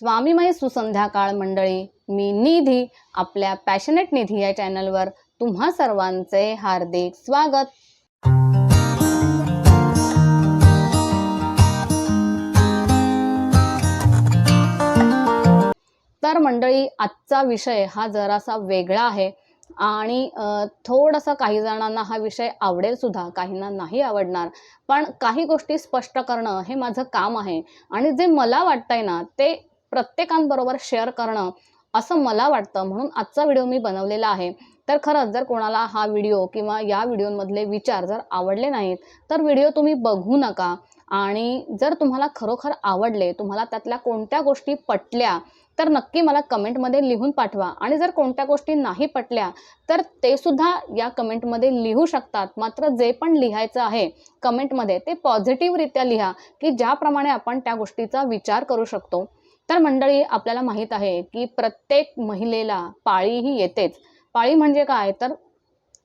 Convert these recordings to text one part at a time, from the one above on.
स्वामीमय सुसंध्याकाळ मंडळी, मी निधी आपल्या पॅशनेट निधी या चॅनलवर तुम्हा सर्वांचे हार्दिक स्वागत। तर मंडळी, आजचा विषय हा जरासा वेगळा आहे आणि थोडासा काही जणांना हा विषय आवडेल सुद्धा, काहींना नाही आवडणार, पण काही गोष्टी स्पष्ट करणं हे माझं काम आहे आणि जे मला वाटतंय ना ते प्रत्येकाबरोबर शेअर करणं असं मला वाटतं, म्हणून आजचा व्हिडिओ मी बनवलेला आहे। तर खरंच जर कोणाला हा व्हिडिओ किंवा या व्हिडिओमधले विचार जर आवडले नाहीत तर व्हिडिओ तुम्ही बघू नका, आणि जर तुम्हाला खरोखर आवडले, तुम्हाला त्यातल्या कोणत्या गोष्टी पटल्या तर नक्की मला कमेंटमध्ये लिहून पाठवा, आणि जर कोणत्या गोष्टी नाही पटल्या तर ते सुद्धा या कमेंटमध्ये लिहू शकतात। मात्र जे पण लिहायचं आहे कमेंटमध्ये ते पॉझिटिव्हरित्या लिहा, की ज्याप्रमाणे आपण त्या गोष्टीचा विचार करू शकतो। तर मंडळी, आपल्याला माहित आहे की प्रत्येक महिलेला पाळी ही येतेच। पाळी म्हणजे काय, तर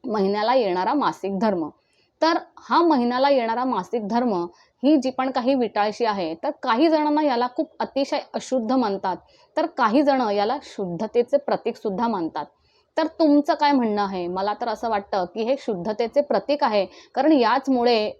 महिन्याला येणारा मासिक धर्म। तर हा महिन्याला येणारा मासिक धर्म ही जी पण काही विटाळशी आहे, तर काही जणांना याला खूप अतिशय अशुद्ध मानतात, तर काही जण याला शुद्धतेचे प्रतीक सुद्धा मानतात। तर तुमचं काय म्हणणं आहे? मला तर असं वाटतं की हे शुद्धतेचे प्रतीक आहे, कारण याचमुळे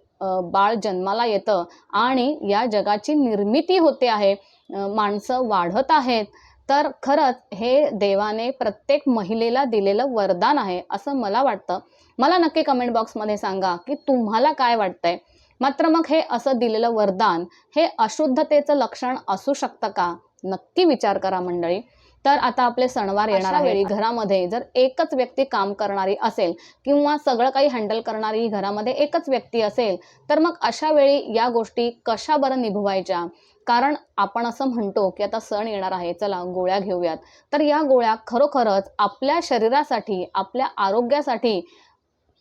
बाळ जन्माला येतं आणि या जगाची निर्मिती होते आहे, माणसं वाढत आहेत। तर खरंच हे देवाने प्रत्येक महिलेला दिलेलं वरदान आहे असं मला वाटतं। मला नक्की कमेंट बॉक्समध्ये सांगा की तुम्हाला काय वाटतंय। मात्र मग हे असं दिलेलं वरदान हे अशुद्धतेचं लक्षण असू शकतं का? नक्की विचार करा मंडळी। तर आता आपले सणवार येणार आहे, वेळी घरामध्ये जर एकच व्यक्ती काम करणारी असेल किंवा सगळं काही हँडल करणारी घरामध्ये एकच व्यक्ती असेल, तर मग अशा वेळी या गोष्टी कशा बरं निभवायच्या? कारण आपण असं म्हणतो की आता सण येणार आहे, चला गोळ्या घेऊयात। तर या गोळ्या खरोखरच आपल्या शरीरासाठी, आपल्या आरोग्यासाठी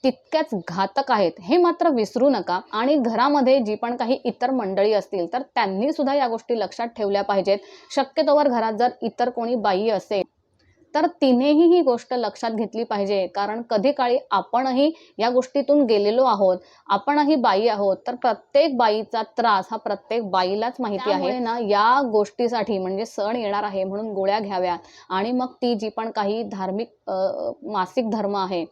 तितक्याच घातक आहेत, हे मात्र विसरू नका। आणि घरामध्ये जी पण काही इतर मंडळी असतील तर त्यांनी सुद्धा या गोष्टी लक्षात ठेवल्या पाहिजेत। शक्यतोवर घरात जर इतर कोणी बाई असेल तर तिनेही ही गोष्ट लक्षात घेतली पाहिजे, कारण कधी काळी आपणही या गोष्टीतून गेलेलो आहोत, आपणही बाई आहोत। तर प्रत्येक बाईचा त्रास हा प्रत्येक बाईलाच माहिती आहे ना। या गोष्टीसाठी म्हणजे सण येणार आहे म्हणून गोळ्या घ्याव्या, आणि मग ती जी पण काही धार्मिक मासिक धर्म आहे,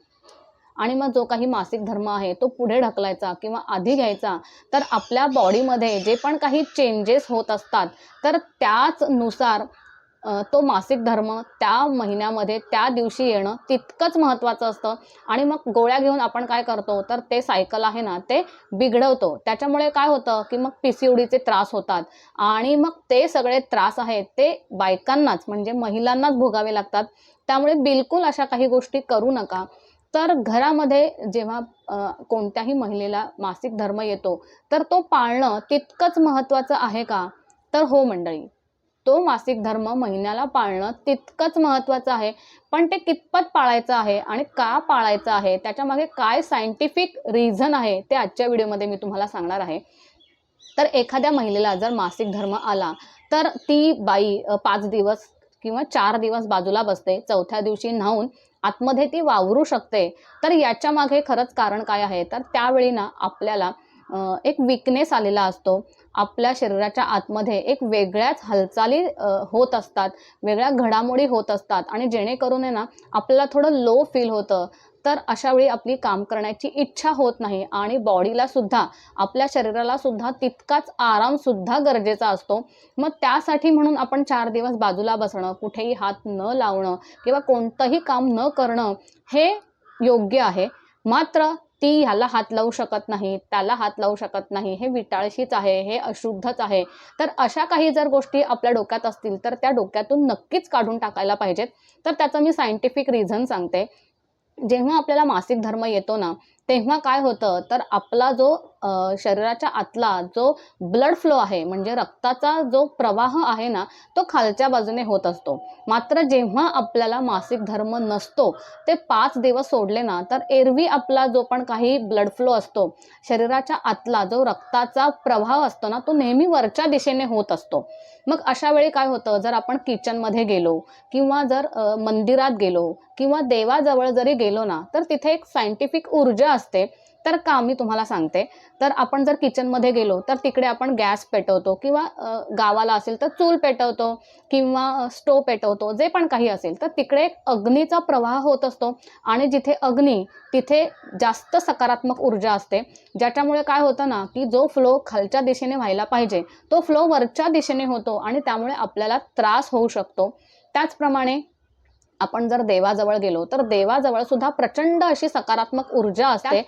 आणि मग जो काही मासिक धर्म आहे तो पुढे ढकलायचा किंवा आधी घ्यायचा, तर आपल्या बॉडीमध्ये जे पण काही चेंजेस होत असतात तर त्याच नुसार तो मासिक धर्म त्या महिन्यामध्ये त्या दिवशी येणं तितकंच महत्त्वाचं असतं। आणि मग गोळ्या घेऊन आपण काय करतो, तर ते सायकल आहे ना ते बिघडवतो। त्याच्यामुळे काय होतं की मग PCODचे त्रास होतात, आणि मग ते सगळे त्रास आहेत ते बायकांनाच म्हणजे महिलांनाच भोगावे लागतात। त्यामुळे बिलकुल अशा काही गोष्टी करू नका। तर घरामध्ये जेव्हा कोणत्याही महिलेला मासिक धर्म येतो तर तो पाळणं तितकंच महत्त्वाचं आहे का? तर हो मंडळी, तो मासिक धर्म महिन्याला पाळणं तितकंच महत्त्वाचं आहे, पण ते कितपत पाळायचं आहे आणि का पाळायचं आहे, त्याच्यामागे काय सायंटिफिक रिझन आहे ते आजच्या व्हिडिओमध्ये मी तुम्हाला सांगणार आहे। तर एखाद्या महिलेला जर मासिक धर्म आला तर ती बाई 5 दिवस किंवा 4 दिवस बाजूला बसते, चौथ्या दिवशी न्हाऊन आतमध्ये ती वावरू शकते। तर याच्या मागे खरंच कारण काय आहे, तर त्यावेळी ना आपल्याला एक वीकनेस आलेला असतो। आपल्या शरीराच्या आतमध्ये एक वेगळ्याच हालचाली होत असतात, वेगळ्या घडामोडी होत असतात, आणि जेणेकरून आहे ना आपल्याला थोडं लो फील होतं। तर अशा वेळी आपली काम करण्याची इच्छा होत नाही, आणि बॉडीला सुद्धा, आपल्या शरीराला सुद्धा तितकाच आराम सुद्धा गरजेचा असतो। मग त्यासाठी म्हणून आपण 4 दिवस बाजूला बसणं, कुठेही हात न लावणं किंवा कोणतंही काम न करणं हे योग्य आहे। मात्र ती ह्याला हात लावू शकत नाही, त्याला हात लावू शकत नाही, हे विटाळशीच आहे, हे अशुद्धच आहे। तर अशा काही जर गोष्टी आपल्या डोक्यात असतील तर त्या डोक्यातून नक्कीच काढून टाकायला पाहिजेत। तर त्याचं मी सायंटिफिक रिझन सांगते। जेव्हा आपल्याला मासिक धर्म येतो ना तेव्हा काय होतं, तर आपला जो शरीराच्या आतला जो ब्लड फ्लो आहे, म्हणजे रक्ताचा जो प्रवाह आहे ना तो खालच्या बाजूने होत असतो। मात्र जेव्हा आपल्याला मासिक धर्म नसतो, ते 5 दिवस सोडले ना, तर एरवी आपला जो पण काही ब्लड फ्लो असतो, शरीराच्या आतला जो रक्ताचा प्रवाह असतो ना तो नेहमी वरच्या दिशेने होत असतो। मग अशा वेळी काय होतं, जर आपण किचनमध्ये गेलो किंवा जर मंदिरात गेलो किंवा देवाजवळ जरी गेलो ना, तर तिथे एक सायंटिफिक ऊर्जा असते तर का मी तुम्हाला सांगते. तर आपण जर किचनमध्ये गेलो तर तिकडे आपण गॅस पेटवतो किंवा गावाला असेल तर चूल पेटवतो किंवा स्टोव पेटवतो, जे पण काही असेल. तर तिकडे एक अग्नीचा प्रवाह होत असतो आणि जिथे अग्नी तिथे जास्त सकारात्मक ऊर्जा असते. ज्याच्यामुळे काय होतं ना, की जो फ्लो खालच्या दिशेने व्हायला पाहिजे, तो फ्लो वरच्या दिशेने होतो आणि त्यामुळे आपल्याला त्रास होऊ शकतो. त्याचप्रमाणे आपण जर देवाजवळ गेलो, तर देवाजवळ सुद्धा प्रचंड अशी सकारात्मक ऊर्जा असते.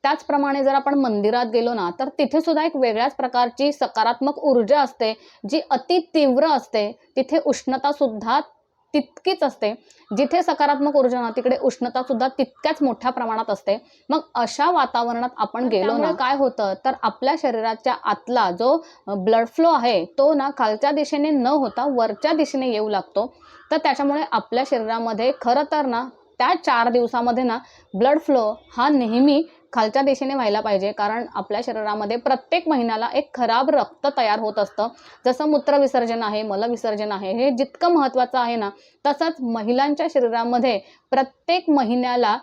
त्याचप्रमाणे जर आपण मंदिरात गेलो ना, तर तिथे सुद्धा एक वेगळ्याच प्रकारची सकारात्मक ऊर्जा असते, जी अति तीव्र असते. तिथे उष्णता सुद्धा तितकीच असते. जिथे सकारात्मक ऊर्जा ना, तिकडे उष्णता सुद्धा तितक्याच मोठ्या प्रमाणात असते. मग अशा वातावरणात आपण गेलो ना, काय होतं, तर आपल्या शरीराच्या आतला जो ब्लड फ्लो आहे, तो ना खालच्या दिशेने न होता वरच्या दिशेने येऊ लागतो. तर त्याच्यामुळे आपल्या शरीरामध्ये खरं तर ना, त्या 4 दिवसामध्ये ना, ब्लड फ्लो हा नेहमी खालच्या दिशेने व्हायला पाहिजे. कारण आपल्या शरीरामध्ये प्रत्येक महिन्याला एक खराब रक्त तयार होत असतं. जसं मूत्रविसर्जन आहे, मलविसर्जन आहे, हे जितकं महत्त्वाचं आहे ना, तसंच महिलांच्या शरीरामध्ये प्रत्येक महिन्याला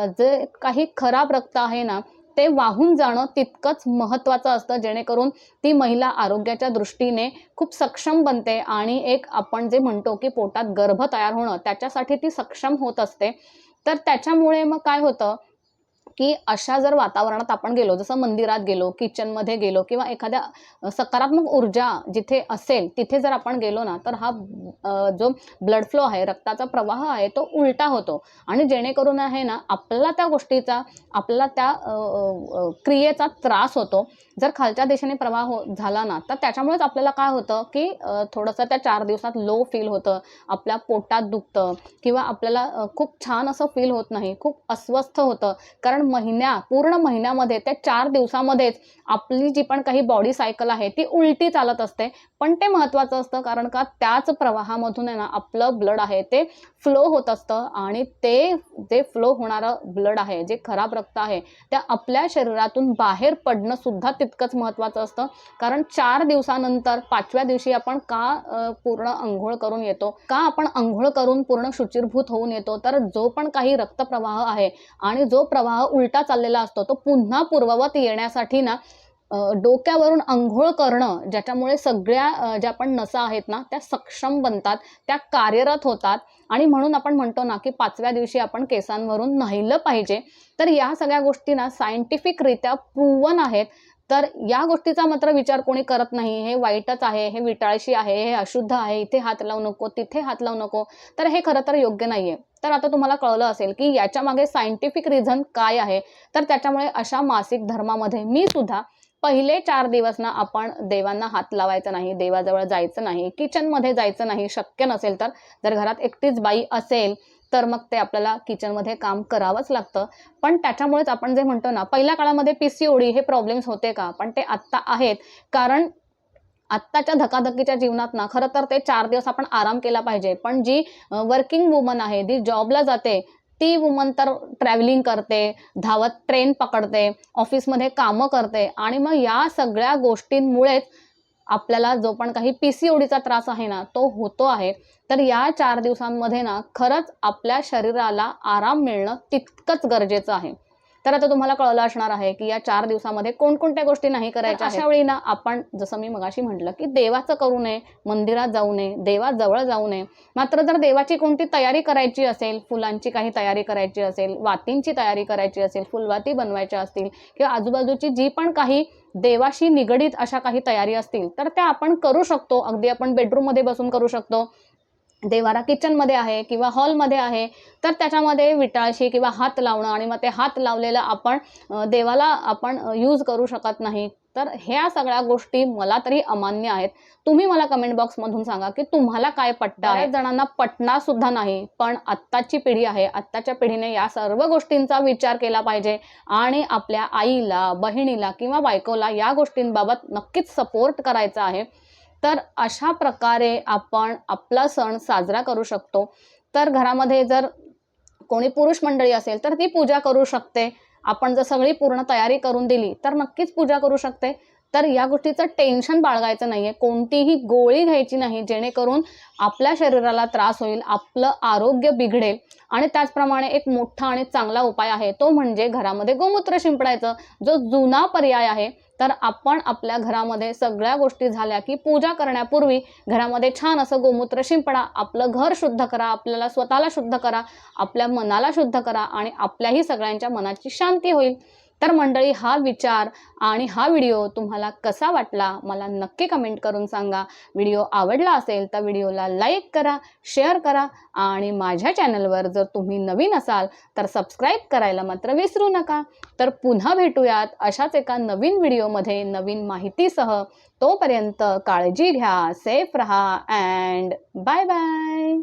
जे काही खराब रक्त आहे ना, ते वाहून जाणं तितकंच महत्त्वाचं असतं. जेणेकरून ती महिला आरोग्याच्या दृष्टीने खूप सक्षम बनते आणि एक आपण जे म्हणतो, की पोटात गर्भ तयार होणं, त्याच्यासाठी ती सक्षम होत असते. तर त्याच्यामुळे मग काय होतं, की अशा जर वातावरणात आपण गेलो, जसं मंदिरात गेलो, किचनमध्ये गेलो किंवा एखाद्या सकारात्मक ऊर्जा जिथे असेल, तिथे जर आपण गेलो ना, तर हा जो ब्लड फ्लो आहे, रक्ताचा प्रवाह आहे, तो उलटा होतो आणि जेणेकरून आहे ना, आपल्याला त्या गोष्टीचा, आपल्याला त्या क्रियेचा त्रास होतो. जर खालच्या दिशेने प्रवाह झाला ना, तर त्याच्यामुळेच आपल्याला काय होतं, की थोडंसं त्या 4 दिवसात लो फील होतं, आपल्या पोटात दुखतं किंवा आपल्याला खूप छान असं फील होत नाही, खूप अस्वस्थ होतं. कारण पूर्ण महिन्यामध्ये त्या 4 दिवसामध्येच आपली जी पण काही बॉडी सायकल आहे ती उलटी चालत असते. पण ते महत्त्वाचं असतं, कारण का त्याच प्रवाहामधून आहे ना, आपलं ब्लड आहे ते फ्लो होत असतं आणि ते जे फ्लो होणारं ब्लड आहे, जे खराब रक्त आहे, त्या आपल्या शरीरातून बाहेर पडणं सुद्धा तितकंच महत्त्वाचं असतं. कारण 4 दिवसानंतर 5व्या दिवशी आपण का पूर्ण अंघोळ करून येतो? का आपण अंघोळ करून पूर्ण शुचिर्भूत होऊन येतो? तर जो पण काही रक्तप्रवाह आहे आणि जो प्रवाह उलटा चाललेला असतो, तो पुन्हा पूर्ववत येण्यासाठी ना, डोक्यावरून अंघोळ करणं, ज्याच्यामुळे सगळ्या ज्या पण नसा आहेत ना, त्या सक्षम बनतात, त्या कार्यरत होतात आणि म्हणून आपण म्हणतो ना, की 5व्या दिवशी आपण केसांवरून न्हायलं पाहिजे. तर या सगळ्या गोष्टी ना सायंटिफिकरित्या प्रूव्हन आहेत. तर या गोष्टीचा मात्र विचार कोणी करत नाही. हे वाईटच आहे, हे विटाळशी आहे, हे अशुद्ध आहे, इथे हात लावू नको, तिथे हात लावू नको. तर हे खरं तर योग्य नाहीये. तर आता तुम्हाला कळलं असेल, की याच्यामागे सायंटिफिक रिझन काय आहे. तर त्याच्यामुळे अशा मासिक धर्मामध्ये मी सुद्धा पहिले 4 दिवस ना आपण देवांना हात लावायचा नाही, देवाजवळ जायचं नाही, किचनमध्ये जायचं नाही शक्य नसेल तर. जर घरात एकटीच बाई असेल, तर मग ते आपल्याला किचनमध्ये काम करावंच लागतं. पण त्याच्यामुळेच आपण जे म्हणतो ना, पहिल्या काळामध्ये पी-सी-ओ-डी हे प्रॉब्लेम्स होते का? पण ते आत्ता आहेत. कारण आत्ताच्या धकाधकीच्या जीवनात ना, खरं तर ते 4 दिवस आपण आराम केला पाहिजे. पण जी वर्किंग वुमन आहे, जी जॉबला जाते, ती वुमन तर ट्रॅव्हलिंग करते, धावत ट्रेन पकडते, ऑफिसमध्ये कामं करते आणि मग या सगळ्या गोष्टींमुळेच आपल्याला जो पण काही पी-सी-ओ-डीचा त्रास आहे ना, तो होतो आहे. तर या 4 दिवसांमध्ये ना, खरंच आपल्या शरीराला आराम मिळणं तितकंच गरजेचं आहे. तर आता तुम्हाला कळलं असणार आहे, की या 4 दिवसामध्ये कोणकोणत्या गोष्टी नाही करायच्या आहेत. अशा वेळी ना, आपण जसं मी मगाशी म्हटलं, की देवाचं करू नये, मंदिरात जाऊ नये, देवाजवळ जाऊ नये. मात्र जर देवाची कोणती तयारी करायची असेल, फुलांची काही तयारी करायची असेल, वातींची तयारी करायची असेल, फुलवाती बनवायच्या असतील किंवा आजूबाजूची जी पण काही देवाशी निगडीत अशा काही तयारी असतील, तर त्या आपण करू शकतो. अगदी आपण बेडरूममध्ये बसून करू शकतो. देवारा किचनमध्ये आहे किंवा हॉलमध्ये आहे, तर त्याच्यामध्ये विटाळशी किंवा हात लावणं आणि मग ते हात लावलेलं आपण देवाला आपण यूज करू शकत नाही. तर ह्या सगळ्या गोष्टी मला तरी अमान्य आहेत. तुम्ही मला कमेंट बॉक्समधून सांगा, की तुम्हाला काय पटतं आहे? बऱ्याच जणांना पटणार सुद्धा नाही. पण आत्ताची पिढी आहे, आत्ताच्या पिढीने या सर्व गोष्टींचा विचार केला पाहिजे आणि आपल्या आईला, बहिणीला किंवा बायकोला या गोष्टींबाबत नक्कीच सपोर्ट करायचा आहे. तर अशा प्रकारे आपण आपला सण साजरा करू शकतो. तर घरामध्ये जर कोणी पुरुष मंडळी असेल, तर ती पूजा करू शकते. आपण जर सगळी पूर्ण तयारी करून दिली, तर नक्कीच पूजा करू शकते. तर या गोष्टीचं टेन्शन बाळगायचं नाहीये, कोणतीही गोळी घ्यायची नाही जेणेकरून आपल्या शरीराला त्रास होईल, आपलं आरोग्य बिघडेल. आणि त्याचप्रमाणे एक मोठा आणि चांगला उपाय आहे तो म्हणजे घरामध्ये गोमूत्र शिंपडायचं, जो जुना पर्याय आहे. तर आपण आपल्या घरामध्ये सगळ्या गोष्टी झाल्या की पूजा करण्यापूर्वी घरामध्ये छान असं गोमूत्र शिंपडा, आपलं घर शुद्ध करा, आपल्याला स्वतःला शुद्ध करा, आपल्या मनाला शुद्ध करा आणि आपल्याही सगळ्यांच्या मनाची शांती होईल. तर मंडळी, हा विचार आणि हा व्हिडिओ तुम्हाला कसा वाटला मला नक्की कमेंट करून सांगा. व्हिडिओ आवडला असेल तर व्हिडिओला लाईक करा, शेअर करा आणि माझ्या चॅनलवर जर तुम्ही नवीन असाल तर सबस्क्राईब करायला मात्र विसरू नका. तर पुन्हा भेटूयात अशाच एका नवीन व्हिडिओमध्ये नवीन माहितीसह. तोपर्यंत काळजी घ्या, सेफ रहा अँड बाय बाय.